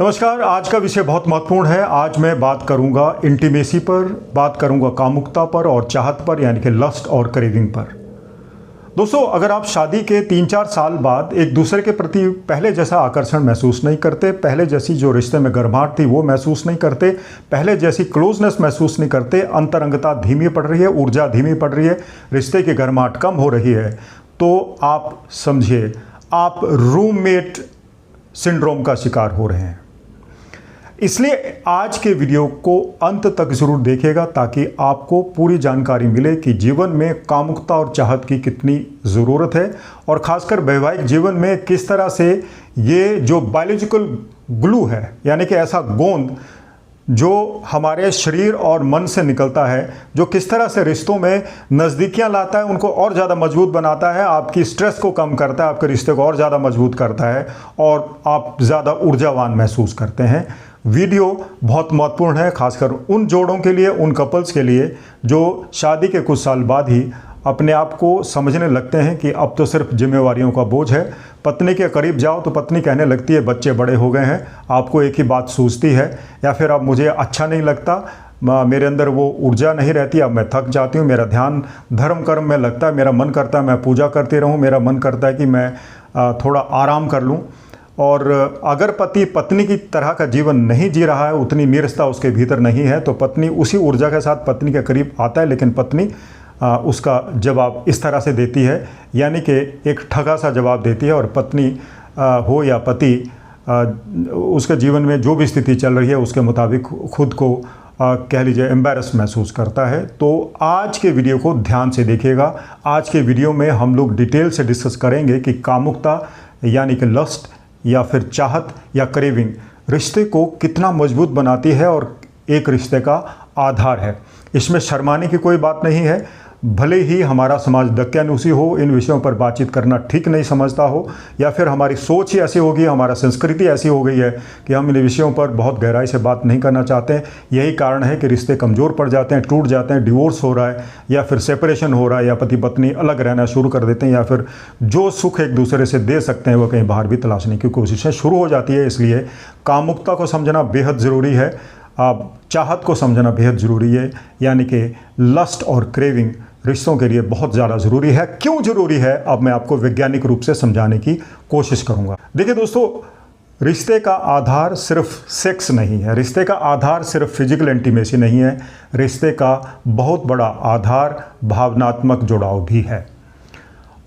नमस्कार। आज का विषय बहुत महत्वपूर्ण है। आज मैं बात करूंगा इंटीमेसी पर, बात करूंगा कामुकता पर और चाहत पर, यानी कि लस्ट और क्रेविंग पर। दोस्तों, अगर आप शादी के 3-4 साल बाद एक दूसरे के प्रति पहले जैसा आकर्षण महसूस नहीं करते, पहले जैसी जो रिश्ते में गर्माहट थी वो महसूस नहीं करते, पहले जैसी क्लोजनेस महसूस नहीं करते, अंतरंगता धीमी पड़ रही है, ऊर्जा धीमी पड़ रही है, रिश्ते की गर्माहट कम हो रही है, तो आप समझिए आप रूममेट सिंड्रोम का शिकार हो रहे हैं। इसलिए आज के वीडियो को अंत तक ज़रूर देखिएगा ताकि आपको पूरी जानकारी मिले कि जीवन में कामुकता और चाहत की कितनी ज़रूरत है और ख़ासकर वैवाहिक जीवन में किस तरह से ये जो बायोलॉजिकल ग्लू है, यानी कि ऐसा गोंद जो हमारे शरीर और मन से निकलता है, जो किस तरह से रिश्तों में नज़दीकियां लाता है, उनको और ज़्यादा मजबूत बनाता है, आपकी स्ट्रेस को कम करता है, आपके रिश्ते को और ज़्यादा मजबूत करता है और आप ज़्यादा ऊर्जावान महसूस करते हैं। वीडियो बहुत महत्वपूर्ण है, खासकर उन जोड़ों के लिए, उन कपल्स के लिए जो शादी के कुछ साल बाद ही अपने आप को समझने लगते हैं कि अब तो सिर्फ जिम्मेवारियों का बोझ है। पत्नी के करीब जाओ तो पत्नी कहने लगती है बच्चे बड़े हो गए हैं, आपको एक ही बात सूझती है, या फिर अब मुझे अच्छा नहीं लगता, मेरे अंदर वो ऊर्जा नहीं रहती, अब मैं थक जाती हूँ, मेरा ध्यान धर्म कर्म में लगता है, मेरा मन करता है मैं पूजा करती रहूँ, मेरा मन करता है कि मैं थोड़ा आराम कर लूँ। और अगर पति पत्नी की तरह का जीवन नहीं जी रहा है, उतनी नीरसता उसके भीतर नहीं है, तो पत्नी उसी ऊर्जा के साथ पत्नी के करीब आता है, लेकिन पत्नी उसका जवाब इस तरह से देती है, यानी कि एक ठगा सा जवाब देती है। और पत्नी हो या पति, उसके जीवन में जो भी स्थिति चल रही है उसके मुताबिक खुद को कह लीजिए एम्बैरस महसूस करता है। तो आज के वीडियो को ध्यान से देखिएगा। आज के वीडियो में हम लोग डिटेल से डिस्कस करेंगे कि कामुकता यानी कि लस्ट या फिर चाहत या क्रेविंग रिश्ते को कितना मजबूत बनाती है और एक रिश्ते का आधार है। इसमें शर्माने की कोई बात नहीं है। भले ही हमारा समाज दक्यानुसी हो, इन विषयों पर बातचीत करना ठीक नहीं समझता हो, या फिर हमारी सोच ही ऐसी होगी, हमारा संस्कृति ऐसी हो गई है कि हम इन विषयों पर बहुत गहराई से बात नहीं करना चाहते हैं। यही कारण है कि रिश्ते कमज़ोर पड़ जाते हैं, टूट जाते हैं, डिवोर्स हो रहा है, या फिर सेपरेशन हो रहा है, या पति पत्नी अलग रहना शुरू कर देते हैं, या फिर जो सुख एक दूसरे से दे सकते हैं वो कहीं बाहर भी तलाशने की कोशिशें शुरू हो जाती है। इसलिए कामुकता को समझना बेहद ज़रूरी है, चाहत को समझना बेहद ज़रूरी है, यानी कि लस्ट और क्रेविंग रिश्तों के लिए बहुत ज़्यादा ज़रूरी है। क्यों ज़रूरी है, अब मैं आपको वैज्ञानिक रूप से समझाने की कोशिश करूंगा। देखिए दोस्तों, रिश्ते का आधार सिर्फ सेक्स नहीं है, रिश्ते का आधार सिर्फ फिजिकल इंटीमेसी नहीं है, रिश्ते का बहुत बड़ा आधार भावनात्मक जुड़ाव भी है।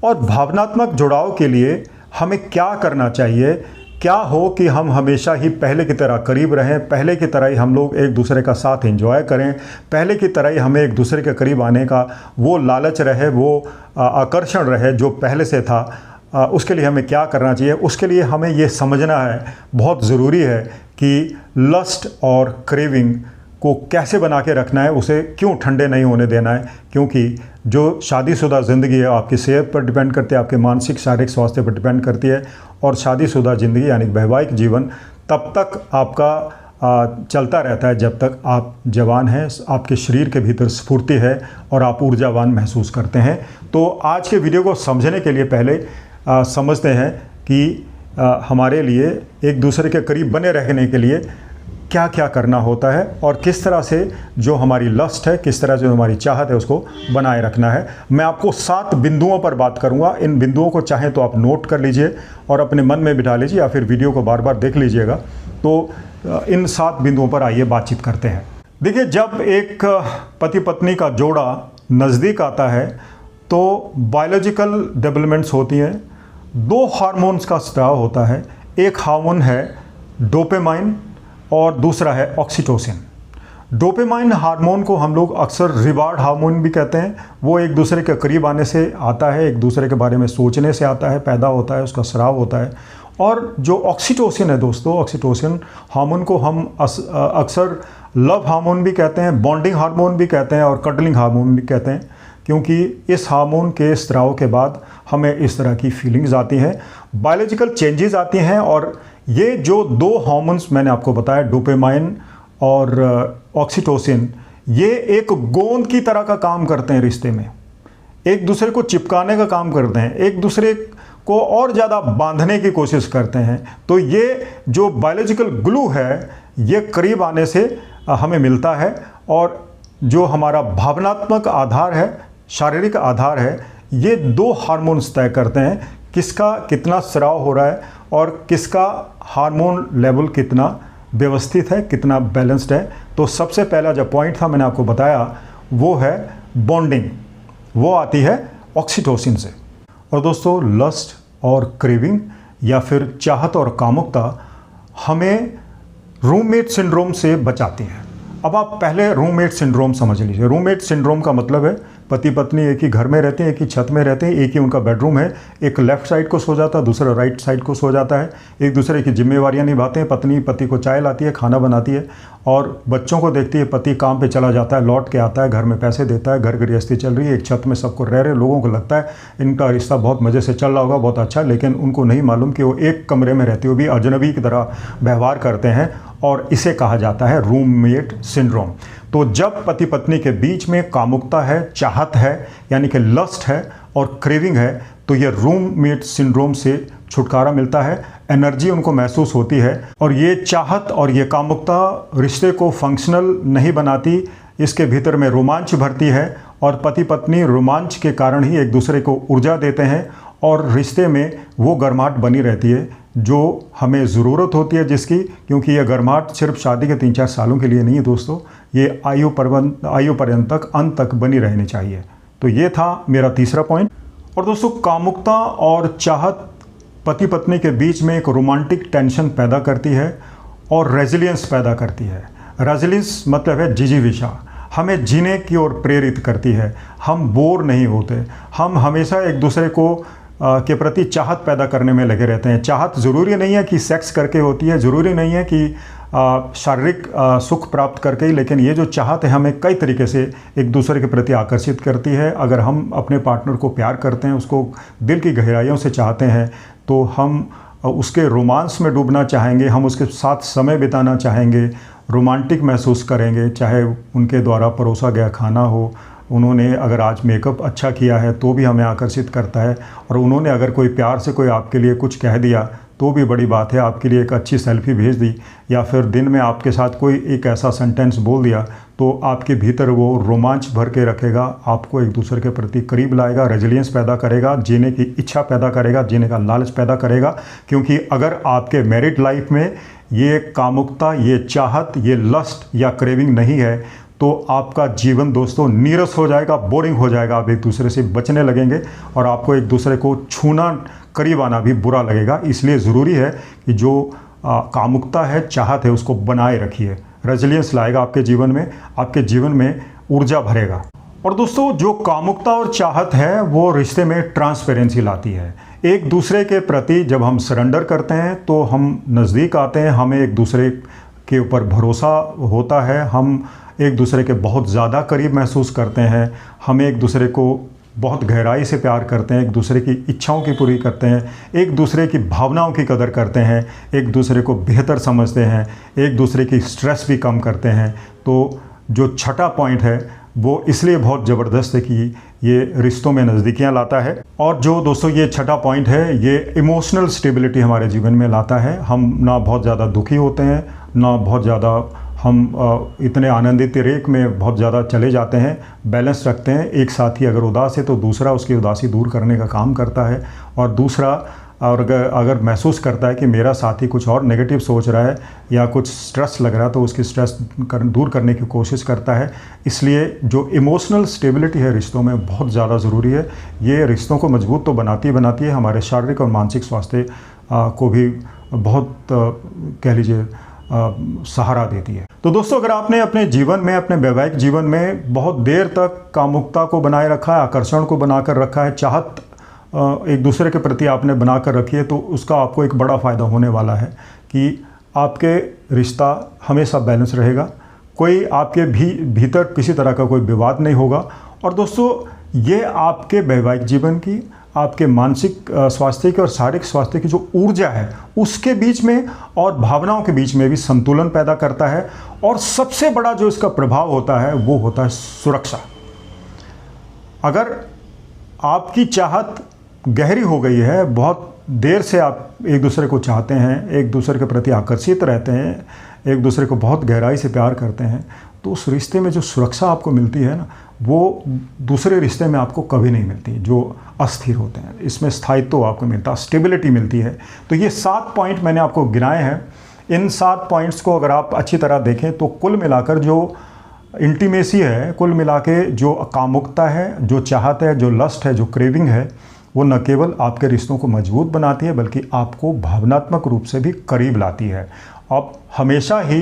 और भावनात्मक जुड़ाव के लिए हमें क्या करना चाहिए, क्या हो कि हम हमेशा ही पहले की तरह करीब रहें, पहले की तरह ही हम लोग एक दूसरे का साथ एंजॉय करें, पहले की तरह ही हमें एक दूसरे के करीब आने का वो लालच रहे, वो आकर्षण रहे जो पहले से था। उसके लिए हमें क्या करना चाहिए? उसके लिए हमें ये समझना है, बहुत ज़रूरी है कि लस्ट और क्रेविंग को कैसे बना के रखना है, उसे क्यों ठंडे नहीं होने देना है। क्योंकि जो शादीशुदा ज़िंदगी है आपकी सेहत पर डिपेंड करती है, आपके मानसिक शारीरिक स्वास्थ्य पर डिपेंड करती है। और शादीशुदा ज़िंदगी यानी वैवाहिक जीवन तब तक आपका चलता रहता है जब तक आप जवान हैं, आपके शरीर के भीतर स्फूर्ति है और आप ऊर्जावान महसूस करते हैं। तो आज के वीडियो को समझने के लिए पहले समझते हैं कि हमारे लिए एक दूसरे के करीब बने रहने के लिए क्या क्या करना होता है और किस तरह से जो हमारी लस्ट है, किस तरह से हमारी चाहत है, उसको बनाए रखना है। मैं आपको 7 बिंदुओं पर बात करूंगा। इन बिंदुओं को चाहें तो आप नोट कर लीजिए और अपने मन में बिठा लीजिए, या फिर वीडियो को बार बार देख लीजिएगा। तो इन 7 बिंदुओं पर आइए बातचीत करते हैं। देखिए, जब एक पति पत्नी का जोड़ा नज़दीक आता है तो बायोलॉजिकल डेवलपमेंट्स होती हैं। 2 हार्मोन्स का स्राव होता है। एक हार्मोन है डोपामाइन और दूसरा है ऑक्सीटोसिन। डोपामाइन हार्मोन को हम लोग अक्सर रिवार्ड हार्मोन भी कहते हैं। वो एक दूसरे के करीब आने से आता है, एक दूसरे के बारे में सोचने से आता है, पैदा होता है, उसका स्राव होता है। और जो ऑक्सीटोसिन है दोस्तों, ऑक्सीटोसिन हार्मोन को हम अक्सर लव हार्मोन भी कहते हैं, बॉन्डिंग हार्मोन भी कहते हैं और कडलिंग हार्मोन भी कहते हैं, क्योंकि इस हार्मोन के स्राव के बाद हमें इस तरह की फीलिंग्स आती हैं, बायोलॉजिकल चेंजेस आती हैं। और ये जो 2 हार्मोन्स मैंने आपको बताया, डोपामाइन और ऑक्सीटोसिन, ये एक गोंद की तरह का काम करते हैं रिश्ते में, एक दूसरे को चिपकाने का काम करते हैं, एक दूसरे को और ज़्यादा बांधने की कोशिश करते हैं। तो ये जो बायोलॉजिकल ग्लू है ये करीब आने से हमें मिलता है, और जो हमारा भावनात्मक आधार है, शारीरिक आधार है, ये दो हार्मोन्स तय करते हैं किसका कितना स्राव हो रहा है और किसका हार्मोन लेवल कितना व्यवस्थित है, कितना बैलेंस्ड है। तो सबसे पहला जो पॉइंट था मैंने आपको बताया वो है बॉन्डिंग, वो आती है ऑक्सीटोसिन से। और दोस्तों लस्ट और क्रेविंग या फिर चाहत और कामुकता हमें रूममेट सिंड्रोम से बचाती है। अब आप पहले रूममेट सिंड्रोम समझ लीजिए। रूममेट सिंड्रोम का मतलब है पति पत्नी एक ही घर में रहते हैं, एक ही छत में रहते हैं, एक ही उनका बेडरूम है, एक लेफ्ट साइड को सो जाता है, दूसरा राइट साइड को सो जाता है, एक दूसरे की जिम्मेवारियां निभाते हैं। पत्नी पति को चाय लाती है, खाना बनाती है और बच्चों को देखती है। पति काम पे चला जाता है, लौट के आता है, घर में पैसे देता है, घर गृहस्थी चल रही है, एक छत में सबको रह रहे। लोगों को लगता है इनका रिश्ता बहुत मज़े से चल रहा होगा, बहुत अच्छा, लेकिन उनको नहीं मालूम कि वो एक कमरे में रहते हुए भी अजनबी की तरह व्यवहार करते हैं, और इसे कहा जाता है रूममेट सिंड्रोम। तो जब पति पत्नी के बीच में कामुकता है, चाहत है यानी कि लस्ट है और क्रेविंग है, तो ये रूममेट सिंड्रोम से छुटकारा मिलता है, एनर्जी उनको महसूस होती है। और ये चाहत और ये कामुकता रिश्ते को फंक्शनल नहीं बनाती, इसके भीतर में रोमांच भरती है, और पति पत्नी रोमांच के कारण ही एक दूसरे को ऊर्जा देते हैं, और रिश्ते में वो गर्माहट बनी रहती है जो हमें ज़रूरत होती है जिसकी, क्योंकि ये गर्माहट सिर्फ शादी के 3-4 सालों के लिए नहीं है दोस्तों, ये आयु पर्यंत तक, अंत तक बनी रहनी चाहिए। तो ये था मेरा तीसरा पॉइंट। और दोस्तों कामुकता और चाहत पति पत्नी के बीच में एक रोमांटिक टेंशन पैदा करती है और रेजिलियंस पैदा करती है। रेजिलियंस मतलब है जिजीविषा, हमें जीने की ओर प्रेरित करती है। हम बोर नहीं होते, हम हमेशा एक दूसरे को के प्रति चाहत पैदा करने में लगे रहते हैं। चाहत ज़रूरी नहीं है कि सेक्स करके होती है, ज़रूरी नहीं है कि शारीरिक सुख प्राप्त करके ही, लेकिन ये जो चाहत है हमें कई तरीके से एक दूसरे के प्रति आकर्षित करती है। अगर हम अपने पार्टनर को प्यार करते हैं, उसको दिल की गहराइयों से चाहते हैं, तो हम उसके रोमांस में डूबना चाहेंगे, हम उसके साथ समय बिताना चाहेंगे, रोमांटिक महसूस करेंगे, चाहे उनके द्वारा परोसा गया खाना हो, उन्होंने अगर आज मेकअप अच्छा किया है तो भी हमें आकर्षित करता है, और उन्होंने अगर कोई प्यार से कोई आपके लिए कुछ कह दिया तो भी बड़ी बात है, आपके लिए एक अच्छी सेल्फी भेज दी, या फिर दिन में आपके साथ कोई एक ऐसा सेंटेंस बोल दिया, तो आपके भीतर वो रोमांच भर के रखेगा, आपको एक दूसरे के प्रति करीब लाएगा, रेजिलियंस पैदा करेगा, जीने की इच्छा पैदा करेगा, जीने का लालच पैदा करेगा। क्योंकि अगर आपके मैरिड लाइफ में ये कामुकता, ये चाहत, ये लस्ट या क्रेविंग नहीं है, तो आपका जीवन दोस्तों नीरस हो जाएगा, बोरिंग हो जाएगा, आप एक दूसरे से बचने लगेंगे और आपको एक दूसरे को छूना, करीब आना भी बुरा लगेगा। इसलिए ज़रूरी है कि जो कामुकता है, चाहत है, उसको बनाए रखिए। रेजिलियंस लाएगा आपके जीवन में, आपके जीवन में ऊर्जा भरेगा। और दोस्तों जो कामुकता और चाहत है वो रिश्ते में ट्रांसपेरेंसी लाती है। एक दूसरे के प्रति जब हम सरेंडर करते हैं तो हम नज़दीक आते हैं, हमें एक दूसरे के ऊपर भरोसा होता है, हम एक दूसरे के बहुत ज़्यादा करीब महसूस करते हैं, हमें एक दूसरे को बहुत गहराई से प्यार करते हैं, एक दूसरे की इच्छाओं की पूरी करते हैं, एक दूसरे की भावनाओं की कदर करते हैं, एक दूसरे को बेहतर समझते हैं, एक दूसरे की स्ट्रेस भी कम करते हैं। तो जो छठा पॉइंट है वो इसलिए बहुत ज़बरदस्त है कि ये रिश्तों में नज़दीकियाँ लाता है। और जो दोस्तों ये छठा पॉइंट है, ये इमोशनल स्टेबिलिटी हमारे जीवन में लाता है। हम ना बहुत ज़्यादा दुखी होते हैं, ना बहुत ज़्यादा हम इतने आनंदित रेख में बहुत ज़्यादा चले जाते हैं, बैलेंस रखते हैं। एक साथी अगर उदास है तो दूसरा उसकी उदासी दूर करने का काम करता है, और दूसरा और अगर महसूस करता है कि मेरा साथी कुछ और नेगेटिव सोच रहा है या कुछ स्ट्रेस लग रहा है तो उसकी स्ट्रेस दूर करने की कोशिश करता है। इसलिए जो इमोशनल स्टेबिलिटी है रिश्तों में बहुत ज़्यादा ज़रूरी है। ये रिश्तों को मजबूत तो बनाती है, हमारे शारीरिक और मानसिक स्वास्थ्य को भी बहुत कह लीजिए सहारा देती है। तो दोस्तों अगर आपने अपने जीवन में, अपने वैवाहिक जीवन में बहुत देर तक कामुकता को बनाए रखा है, आकर्षण को बनाकर रखा है, चाहत एक दूसरे के प्रति आपने बनाकर रखी है, तो उसका आपको एक बड़ा फ़ायदा होने वाला है कि आपके रिश्ता हमेशा बैलेंस रहेगा, कोई आपके भीतर किसी तरह का कोई विवाद नहीं होगा। और दोस्तों ये आपके वैवाहिक जीवन की, आपके मानसिक स्वास्थ्य की और शारीरिक स्वास्थ्य की जो ऊर्जा है उसके बीच में और भावनाओं के बीच में भी संतुलन पैदा करता है। और सबसे बड़ा जो इसका प्रभाव होता है वो होता है सुरक्षा। अगर आपकी चाहत गहरी हो गई है, बहुत देर से आप एक दूसरे को चाहते हैं, एक दूसरे के प्रति आकर्षित रहते हैं, एक दूसरे को बहुत गहराई से प्यार करते हैं, तो उस रिश्ते में जो सुरक्षा आपको मिलती है ना, वो दूसरे रिश्ते में आपको कभी नहीं मिलती, जो अस्थिर होते हैं। इसमें स्थायित्व आपको मिलता है, स्टेबिलिटी मिलती है। तो ये 7 पॉइंट मैंने आपको गिनाए हैं। इन 7 पॉइंट्स को अगर आप अच्छी तरह देखें तो कुल मिलाकर जो इंटीमेसी है, कुल मिला के जो कामुकता है, जो चाहत है, जो लस्ट है, जो क्रेविंग है, वो न केवल आपके रिश्तों को मजबूत बनाती है बल्कि आपको भावनात्मक रूप से भी करीब लाती है। अब हमेशा ही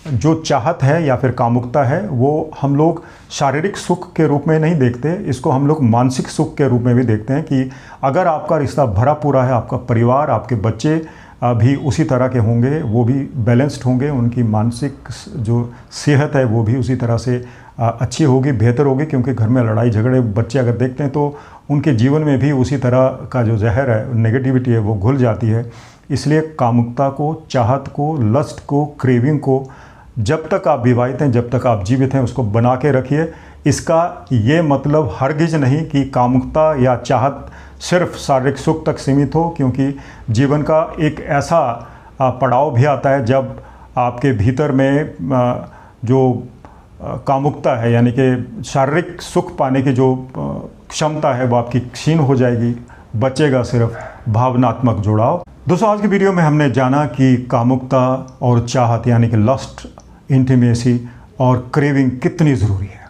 जो चाहत है या फिर कामुकता है वो हम लोग शारीरिक सुख के रूप में नहीं देखते, इसको हम लोग मानसिक सुख के रूप में भी देखते हैं कि अगर आपका रिश्ता भरा पूरा है, आपका परिवार, आपके बच्चे भी उसी तरह के होंगे, वो भी बैलेंस्ड होंगे, उनकी मानसिक जो सेहत है वो भी उसी तरह से अच्छी होगी, बेहतर होगी, क्योंकि घर में लड़ाई झगड़े बच्चे अगर देखते हैं तो उनके जीवन में भी उसी तरह का जो जहर है, नेगेटिविटी है, वो घुल जाती है। इसलिए कामुकता को, चाहत को, लस्ट को, क्रेविंग को जब तक आप विवाहित हैं, जब तक आप जीवित हैं, उसको बना के रखिए। इसका ये मतलब हरगिज नहीं कि कामुकता या चाहत सिर्फ शारीरिक सुख तक सीमित हो, क्योंकि जीवन का एक ऐसा पड़ाव भी आता है जब आपके भीतर में जो कामुकता है, यानी कि शारीरिक सुख पाने की जो क्षमता है वो आपकी क्षीण हो जाएगी, बचेगा सिर्फ भावनात्मक जुड़ाव। दोस्तों, आज की वीडियो में हमने जाना कि कामुकता और चाहत यानी कि लस्ट, इंटीमेसी और क्रेविंग कितनी ज़रूरी है।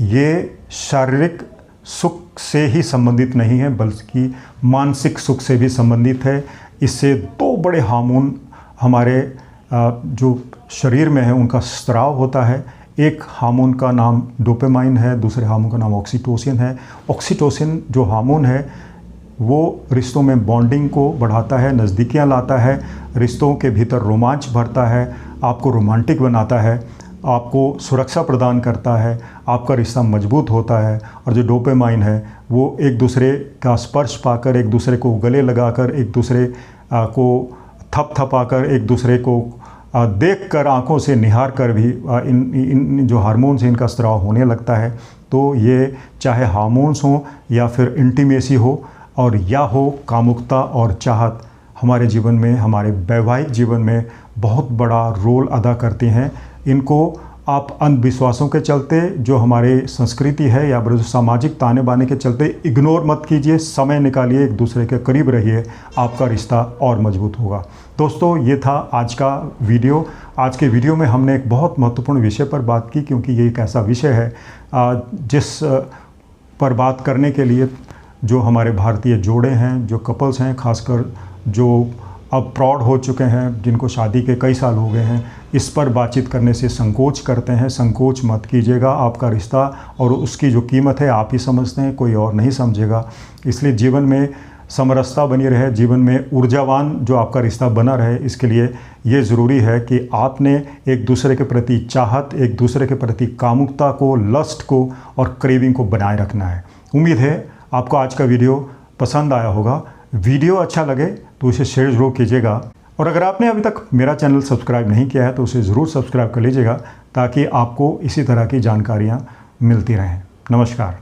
ये शारीरिक सुख से ही संबंधित नहीं है बल्कि मानसिक सुख से भी संबंधित है। इससे 2 बड़े हार्मोन हमारे जो शरीर में है उनका स्राव होता है। एक हार्मोन का नाम डोपामाइन है, दूसरे हार्मोन का नाम ऑक्सीटोसिन है। ऑक्सीटोसिन जो हार्मोन है वो रिश्तों में बॉन्डिंग को बढ़ाता है, नज़दीकियाँ लाता है, रिश्तों के भीतर रोमांच भरता है, आपको रोमांटिक बनाता है, आपको सुरक्षा प्रदान करता है, आपका रिश्ता मजबूत होता है। और जो डोपामाइन है वो एक दूसरे का स्पर्श पाकर, एक दूसरे को गले लगाकर, एक दूसरे को थपथपाकर, एक दूसरे को देखकर, आंखों से निहार कर भी इन जो हार्मोन्स हैं इनका स्राव होने लगता है। तो ये चाहे हार्मोन्स हों या फिर इंटीमेसी हो और या हो कामुकता और चाहत, हमारे जीवन में, हमारे वैवाहिक जीवन में बहुत बड़ा रोल अदा करती हैं। इनको आप अंधविश्वासों के चलते, जो हमारे संस्कृति है या जो सामाजिक ताने बाने के चलते इग्नोर मत कीजिए, समय निकालिए, एक दूसरे के करीब रहिए, आपका रिश्ता और मजबूत होगा। दोस्तों, ये था आज का वीडियो। आज के वीडियो में हमने एक बहुत महत्वपूर्ण विषय पर बात की, क्योंकि ये एक ऐसा विषय है जिस पर बात करने के लिए जो हमारे भारतीय जोड़े हैं, जो कपल्स हैं, खासकर जो अब प्रौढ़ हो चुके हैं, जिनको शादी के कई साल हो गए हैं, इस पर बातचीत करने से संकोच करते हैं। संकोच मत कीजिएगा। आपका रिश्ता और उसकी जो कीमत है आप ही समझते हैं, कोई और नहीं समझेगा। इसलिए जीवन में समरसता बनी रहे, जीवन में ऊर्जावान जो आपका रिश्ता बना रहे, इसके लिए ये ज़रूरी है कि आपने एक दूसरे के प्रति चाहत, एक दूसरे के प्रति कामुकता को, लस्ट को और क्रेविंग को बनाए रखना है। उम्मीद है आपको आज का वीडियो पसंद आया होगा। वीडियो अच्छा लगे तो उसे शेयर ज़रूर कीजिएगा, और अगर आपने अभी तक मेरा चैनल सब्सक्राइब नहीं किया है तो उसे ज़रूर सब्सक्राइब कर लीजिएगा, ताकि आपको इसी तरह की जानकारियाँ मिलती रहें। नमस्कार।